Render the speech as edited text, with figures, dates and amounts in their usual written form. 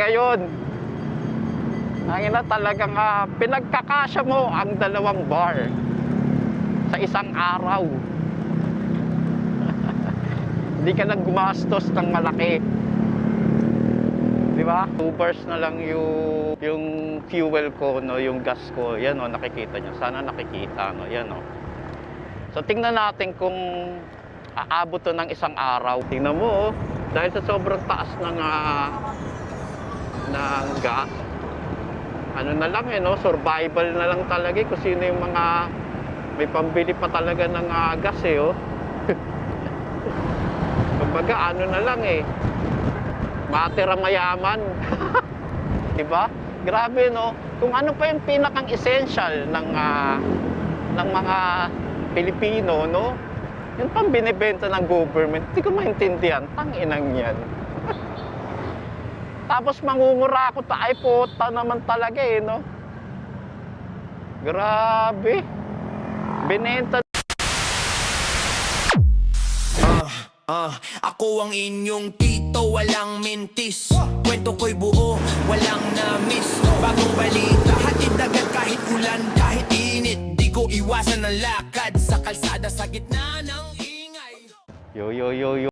Ngayon, ang ina talagang pinagkakasya mo ang dalawang bar sa isang araw. Hindi ka nang gumastos ng malaki. Di ba? 2 bars na lang yung fuel ko, no, yung gas ko. Yan, oh, nakikita nyo. Sana nakikita, no. Yan, oh. So, tingnan natin kung aabot to ng isang araw. Tingnan mo, oh. Dahil sa sobrang taas ng gas, ano na lang, no, survival na lang talaga, kung sino yung mga may pambili pa talaga ng gas, oh. Kumbaga, ano na lang, matira mayaman. Diba? Grabe, no? Kung ano pa yung pinakang essential ng mga Pilipino, no? Yung pang binibenta ng government, hindi ko maintindihan. Tanginang yan. Tapos mangungura ako, ay puta naman talaga, no? Grabe. Binenta. Ako ang inyong tito, walang mintis. Kwento ko'y buo, walang na-miss. Bagong balita, hatid agad kahit ulan, kahit init. Di ko iwasan ang lakad sa kalsada sa gitna ng ingay. Yo.